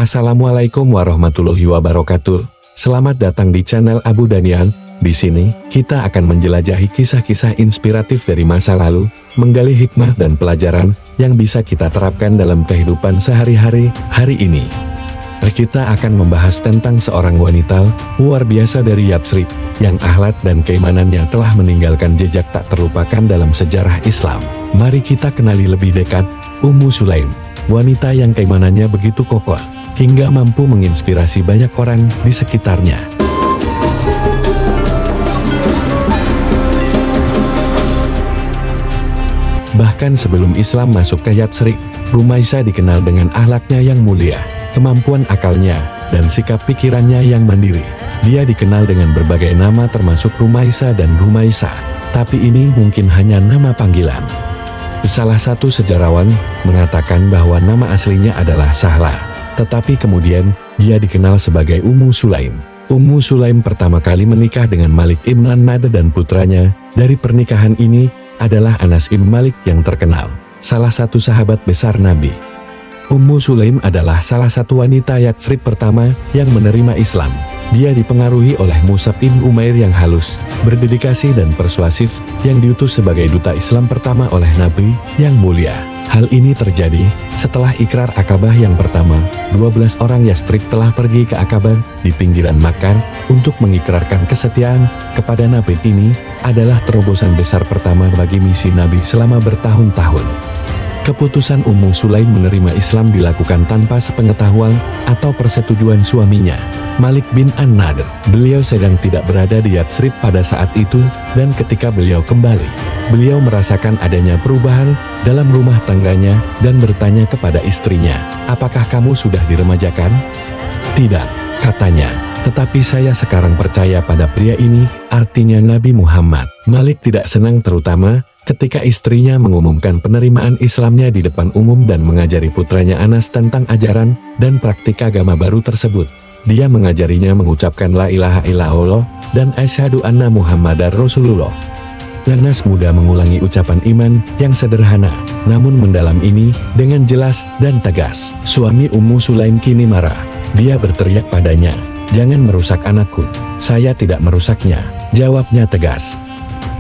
Assalamualaikum warahmatullahi wabarakatuh. Selamat datang di channel Abu Danian. Di sini, kita akan menjelajahi kisah-kisah inspiratif dari masa lalu, menggali hikmah dan pelajaran yang bisa kita terapkan dalam kehidupan sehari-hari hari ini. Kita akan membahas tentang seorang wanita luar biasa dari Yatsrib, yang akhlak dan keimanannya telah meninggalkan jejak tak terlupakan dalam sejarah Islam. Mari kita kenali lebih dekat Ummu Sulaim, wanita yang keimanannya begitu kokoh, hingga mampu menginspirasi banyak orang di sekitarnya. Bahkan sebelum Islam masuk ke Yatsrib, Rumaisa dikenal dengan akhlaknya yang mulia, kemampuan akalnya, dan sikap pikirannya yang mandiri. Dia dikenal dengan berbagai nama termasuk Rumaisa dan Rumaisa, tapi ini mungkin hanya nama panggilan. Salah satu sejarawan mengatakan bahwa nama aslinya adalah Sahla. Tetapi kemudian, dia dikenal sebagai Ummu Sulaim. Ummu Sulaim pertama kali menikah dengan Malik ibn An-Nadr dan putranya. Dari pernikahan ini, adalah Anas ibn Malik yang terkenal, salah satu sahabat besar Nabi. Ummu Sulaim adalah salah satu wanita Yatsrib pertama yang menerima Islam. Dia dipengaruhi oleh Mus'ab ibn Umair yang halus, berdedikasi dan persuasif, yang diutus sebagai duta Islam pertama oleh Nabi yang mulia. Hal ini terjadi setelah ikrar Akabah yang pertama. 12 orang Yatsrib telah pergi ke Akabah di pinggiran Makkah untuk mengikrarkan kesetiaan kepada Nabi. Ini adalah terobosan besar pertama bagi misi Nabi selama bertahun-tahun. Keputusan Ummu Sulaim menerima Islam dilakukan tanpa sepengetahuan atau persetujuan suaminya, Malik bin An-Nadr. Beliau sedang tidak berada di Yatsrib pada saat itu, dan ketika beliau kembali, beliau merasakan adanya perubahan dalam rumah tangganya dan bertanya kepada istrinya, "Apakah kamu sudah diremajakan?" "Tidak," katanya, "tetapi saya sekarang percaya pada pria ini," artinya Nabi Muhammad. Malik tidak senang terutama ketika istrinya mengumumkan penerimaan Islamnya di depan umum dan mengajari putranya Anas tentang ajaran dan praktik agama baru tersebut. Dia mengajarinya mengucapkan la ilaha illallah dan asyhadu anna Muhammadar Rasulullah. Anas mudah mengulangi ucapan iman yang sederhana, namun mendalam ini dengan jelas dan tegas. Suami Ummu Sulaim kini marah. Dia berteriak padanya, "Jangan merusak anakku." "Saya tidak merusaknya," jawabnya tegas.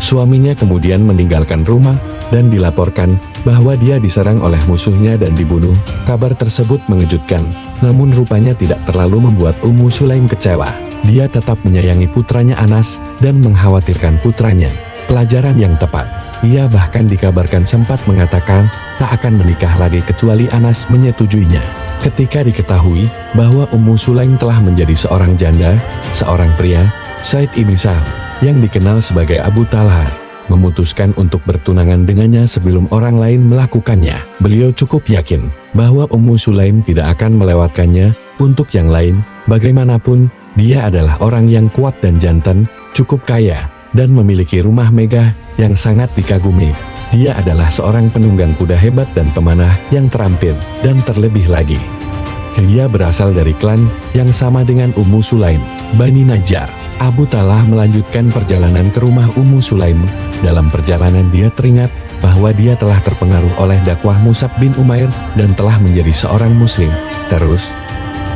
Suaminya kemudian meninggalkan rumah dan dilaporkan bahwa dia diserang oleh musuhnya dan dibunuh. Kabar tersebut mengejutkan, namun rupanya tidak terlalu membuat Ummu Sulaim kecewa. Dia tetap menyayangi putranya Anas dan mengkhawatirkan putranya. Pelajaran yang tepat. Ia bahkan dikabarkan sempat mengatakan tak akan menikah lagi kecuali Anas menyetujuinya. Ketika diketahui bahwa Ummu Sulaim telah menjadi seorang janda, seorang pria, Said ibn Sa'd, yang dikenal sebagai Abu Talha, memutuskan untuk bertunangan dengannya sebelum orang lain melakukannya. Beliau cukup yakin bahwa Ummu Sulaim tidak akan melewatkannya untuk yang lain. Bagaimanapun, dia adalah orang yang kuat dan jantan, cukup kaya, dan memiliki rumah megah yang sangat dikagumi. Dia adalah seorang penunggang kuda hebat dan pemanah yang terampil, dan terlebih lagi, dia berasal dari klan yang sama dengan Ummu Sulaim, Bani Najjar. Abu Talha melanjutkan perjalanan ke rumah Ummu Sulaim. Dalam perjalanan dia teringat bahwa dia telah terpengaruh oleh dakwah Mus'ab bin Umair dan telah menjadi seorang muslim. Terus,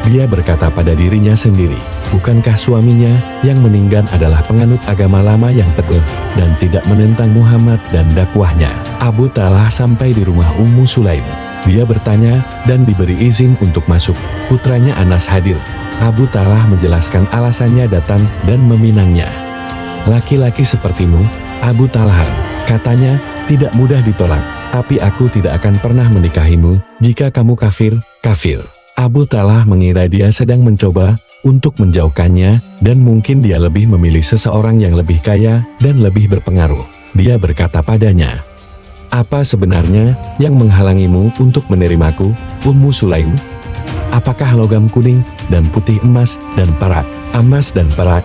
dia berkata pada dirinya sendiri, bukankah suaminya yang meninggal adalah penganut agama lama yang teguh dan tidak menentang Muhammad dan dakwahnya? Abu Talha sampai di rumah Ummu Sulaim. Dia bertanya dan diberi izin untuk masuk. Putranya Anas hadir. Abu Talha menjelaskan alasannya datang dan meminangnya. "Laki-laki sepertimu, Abu Talha," katanya, "tidak mudah ditolak, tapi aku tidak akan pernah menikahimu jika kamu kafir." Abu Talha mengira dia sedang mencoba untuk menjauhkannya, dan mungkin dia lebih memilih seseorang yang lebih kaya dan lebih berpengaruh. Dia berkata padanya, "Apa sebenarnya yang menghalangimu untuk menerimaku, Ummu Sulaim? Apakah logam kuning dan putih, emas dan perak, emas dan perak?"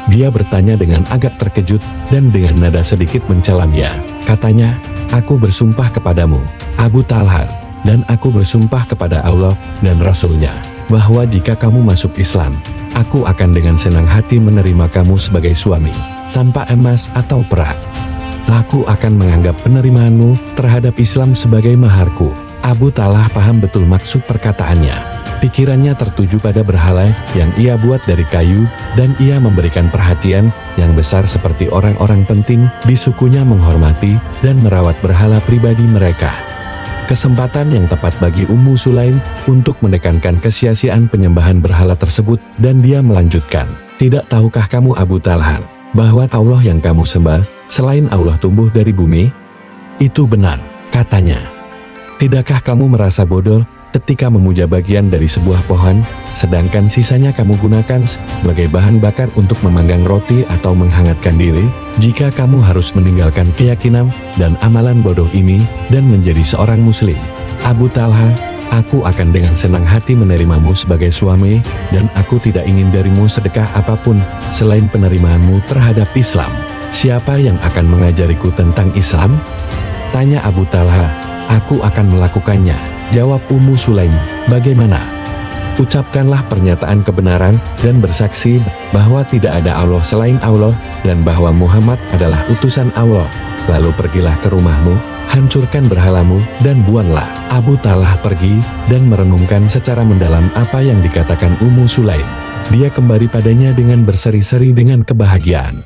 Dia bertanya dengan agak terkejut dan dengan nada sedikit mencela. "Ya," katanya, "aku bersumpah kepadamu, Abu Talha, dan aku bersumpah kepada Allah dan Rasul-Nya, bahwa jika kamu masuk Islam, aku akan dengan senang hati menerima kamu sebagai suami, tanpa emas atau perak. Aku akan menganggap penerimaanmu terhadap Islam sebagai maharku." Abu Talha paham betul maksud perkataannya. Pikirannya tertuju pada berhala yang ia buat dari kayu, dan ia memberikan perhatian yang besar seperti orang-orang penting di sukunya menghormati dan merawat berhala pribadi mereka. Kesempatan yang tepat bagi Ummu Sulaim untuk menekankan kesia-siaan penyembahan berhala tersebut, dan dia melanjutkan, "Tidak tahukah kamu Abu Talha, bahwa Allah yang kamu sembah, selain Allah tumbuh dari bumi?" "Itu benar," katanya. "Tidakkah kamu merasa bodoh ketika memuja bagian dari sebuah pohon, sedangkan sisanya kamu gunakan sebagai bahan bakar untuk memanggang roti atau menghangatkan diri? Jika kamu harus meninggalkan keyakinan dan amalan bodoh ini dan menjadi seorang muslim, Abu Talha, aku akan dengan senang hati menerimamu sebagai suami, dan aku tidak ingin darimu sedekah apapun selain penerimaanmu terhadap Islam." "Siapa yang akan mengajariku tentang Islam?" tanya Abu Talha. "Aku akan melakukannya," jawab Ummu Sulaim. "Bagaimana? Ucapkanlah pernyataan kebenaran dan bersaksi bahwa tidak ada Allah selain Allah, dan bahwa Muhammad adalah utusan Allah. Lalu pergilah ke rumahmu, hancurkan berhalamu, dan buanglah." Abu Talha pergi dan merenungkan secara mendalam apa yang dikatakan Ummu Sulaim. Dia kembali padanya dengan berseri-seri dengan kebahagiaan.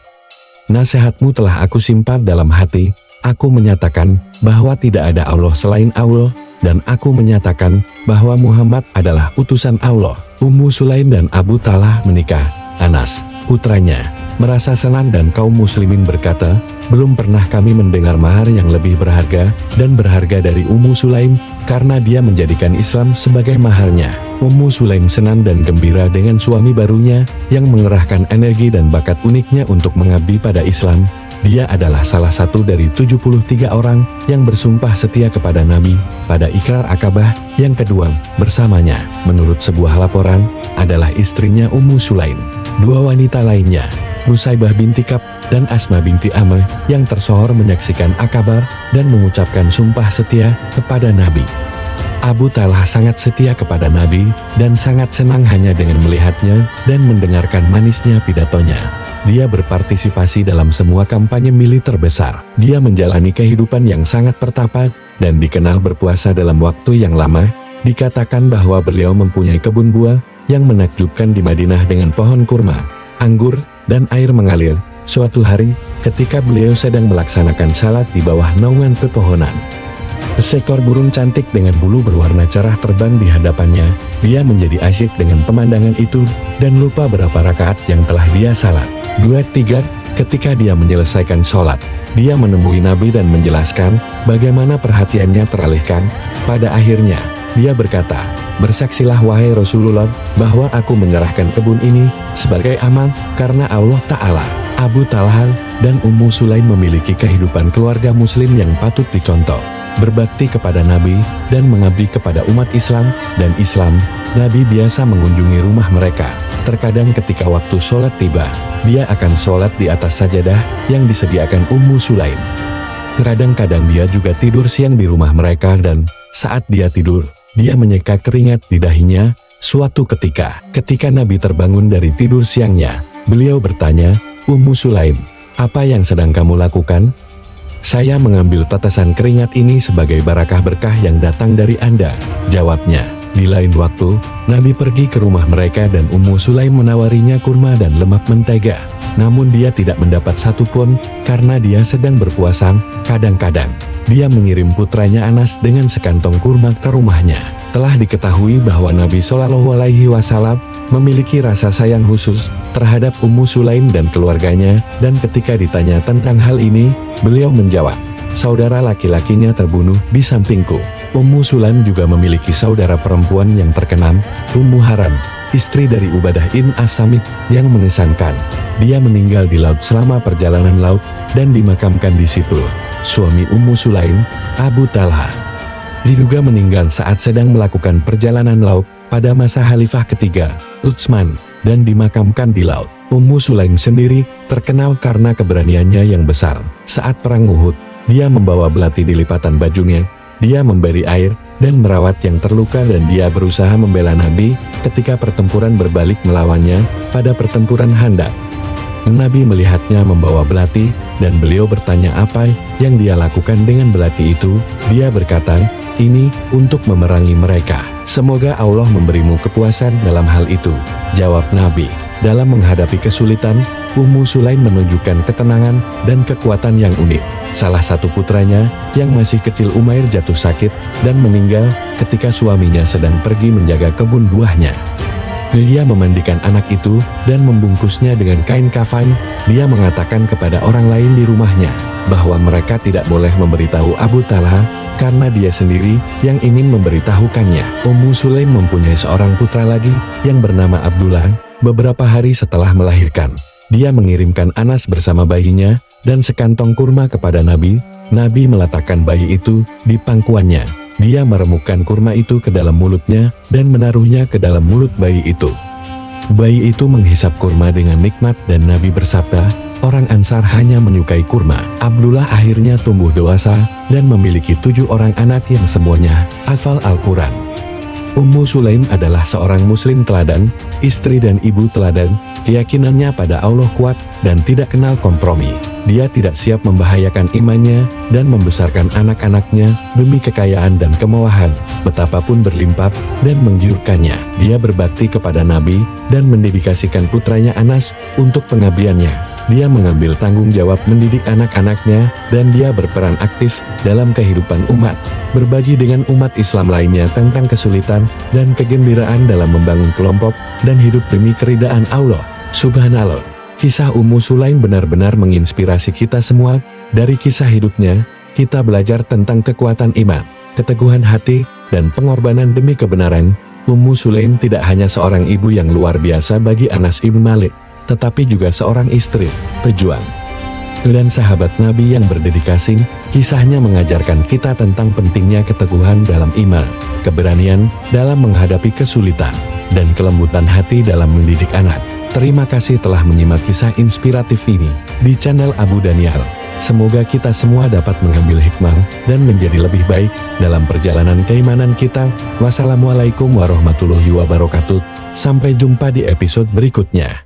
"Nasihatmu telah aku simpan dalam hati. Aku menyatakan bahwa tidak ada Allah selain Allah, dan aku menyatakan bahwa Muhammad adalah utusan Allah." Ummu Sulaim dan Abu Talha menikah. Anas, putranya, merasa senang dan kaum muslimin berkata, "Belum pernah kami mendengar mahar yang lebih berharga dan berharga dari Ummu Sulaim, karena dia menjadikan Islam sebagai maharnya." Ummu Sulaim senang dan gembira dengan suami barunya yang mengerahkan energi dan bakat uniknya untuk mengabdi pada Islam. Dia adalah salah satu dari 73 orang yang bersumpah setia kepada Nabi pada Ikrar Akabah yang kedua bersamanya. Menurut sebuah laporan, adalah istrinya Ummu Sulaim. Dua wanita lainnya, Nusaibah binti Kab dan Asma binti Amr, yang tersohor menyaksikan Akabah dan mengucapkan sumpah setia kepada Nabi. Abu Talha sangat setia kepada Nabi dan sangat senang hanya dengan melihatnya dan mendengarkan manisnya pidatonya. Dia berpartisipasi dalam semua kampanye militer besar. Dia menjalani kehidupan yang sangat pertapa dan dikenal berpuasa dalam waktu yang lama. Dikatakan bahwa beliau mempunyai kebun buah yang menakjubkan di Madinah dengan pohon kurma, anggur, dan air mengalir. Suatu hari, ketika beliau sedang melaksanakan salat di bawah naungan pepohonan, seekor burung cantik dengan bulu berwarna cerah terbang di hadapannya. Dia menjadi asyik dengan pemandangan itu dan lupa berapa rakaat yang telah dia salat. 2-3, ketika dia menyelesaikan sholat, dia menemui Nabi dan menjelaskan bagaimana perhatiannya teralihkan. Pada akhirnya, dia berkata, "Bersaksilah wahai Rasulullah, bahwa aku menyerahkan kebun ini sebagai amal karena Allah Ta'ala." Abu Talha dan Ummu Sulaim memiliki kehidupan keluarga muslim yang patut dicontoh. Berbakti kepada Nabi dan mengabdi kepada umat Islam dan Islam. Nabi biasa mengunjungi rumah mereka. Terkadang ketika waktu sholat tiba, dia akan sholat di atas sajadah yang disediakan Ummu Sulaim. Kadang-kadang dia juga tidur siang di rumah mereka, dan saat dia tidur, dia menyeka keringat di dahinya. Suatu ketika Nabi terbangun dari tidur siangnya, beliau bertanya, "Ummu Sulaim, apa yang sedang kamu lakukan?" "Saya mengambil tetesan keringat ini sebagai barakah berkah yang datang dari Anda," jawabnya. Di lain waktu, Nabi pergi ke rumah mereka dan Ummu Sulaim menawarinya kurma dan lemak mentega. Namun dia tidak mendapat satu pun karena dia sedang berpuasa. Kadang-kadang, dia mengirim putranya Anas dengan sekantong kurma ke rumahnya. Telah diketahui bahwa Nabi Shallallahu Alaihi Wasallam memiliki rasa sayang khusus terhadap Ummu Sulaim dan keluarganya, dan ketika ditanya tentang hal ini, beliau menjawab, "Saudara laki-lakinya terbunuh di sampingku." Ummu Sulaim juga memiliki saudara perempuan yang terkenal, Ummu Haram, istri dari Ubadah bin As-Samit, yang mengesankan. Dia meninggal di laut selama perjalanan laut dan dimakamkan di situ. Suami Ummu Sulaim, Abu Talha, diduga meninggal saat sedang melakukan perjalanan laut pada masa Khalifah ketiga, Utsman, dan dimakamkan di laut. Ummu Sulaim sendiri terkenal karena keberaniannya yang besar. Saat perang Uhud, dia membawa belati di lipatan bajunya. Dia memberi air dan merawat yang terluka, dan dia berusaha membela Nabi ketika pertempuran berbalik melawannya pada pertempuran Khandaq. Nabi melihatnya membawa belati, dan beliau bertanya apa yang dia lakukan dengan belati itu. Dia berkata, "Ini untuk memerangi mereka. Semoga Allah memberimu kepuasan dalam hal itu," jawab Nabi. Dalam menghadapi kesulitan, Ummu Sulaim menunjukkan ketenangan dan kekuatan yang unik. Salah satu putranya, yang masih kecil Umair, jatuh sakit dan meninggal ketika suaminya sedang pergi menjaga kebun buahnya. Dia memandikan anak itu dan membungkusnya dengan kain kafan. Dia mengatakan kepada orang lain di rumahnya bahwa mereka tidak boleh memberitahu Abu Talha karena dia sendiri yang ingin memberitahukannya. Ummu Sulaim mempunyai seorang putra lagi yang bernama Abdullah. Beberapa hari setelah melahirkan, dia mengirimkan Anas bersama bayinya dan sekantong kurma kepada Nabi. Nabi meletakkan bayi itu di pangkuannya. Dia meremukkan kurma itu ke dalam mulutnya dan menaruhnya ke dalam mulut bayi itu. Bayi itu menghisap kurma dengan nikmat dan Nabi bersabda, "Orang Ansar hanya menyukai kurma." Abdullah akhirnya tumbuh dewasa dan memiliki 7 orang anak yang semuanya hafal Al-Quran. Ummu Sulaim adalah seorang muslim teladan, istri dan ibu teladan. Keyakinannya pada Allah kuat dan tidak kenal kompromi. Dia tidak siap membahayakan imannya dan membesarkan anak-anaknya demi kekayaan dan kemewahan, betapapun berlimpah dan menggiurkannya. Dia berbakti kepada Nabi dan mendedikasikan putranya Anas untuk pengabdiannya. Dia mengambil tanggung jawab mendidik anak-anaknya dan dia berperan aktif dalam kehidupan umat, berbagi dengan umat Islam lainnya tentang kesulitan dan kegembiraan dalam membangun kelompok dan hidup demi keridaan Allah. Subhanallah. Kisah Ummu Sulaim benar-benar menginspirasi kita semua. Dari kisah hidupnya, kita belajar tentang kekuatan iman, keteguhan hati, dan pengorbanan demi kebenaran. Ummu Sulaim tidak hanya seorang ibu yang luar biasa bagi Anas ibn Malik, tetapi juga seorang istri, pejuang, dan sahabat Nabi yang berdedikasi. Kisahnya mengajarkan kita tentang pentingnya keteguhan dalam iman, keberanian dalam menghadapi kesulitan, dan kelembutan hati dalam mendidik anak. Terima kasih telah menyimak kisah inspiratif ini di channel Abu Daniel. Semoga kita semua dapat mengambil hikmah dan menjadi lebih baik dalam perjalanan keimanan kita. Wassalamualaikum warahmatullahi wabarakatuh. Sampai jumpa di episode berikutnya.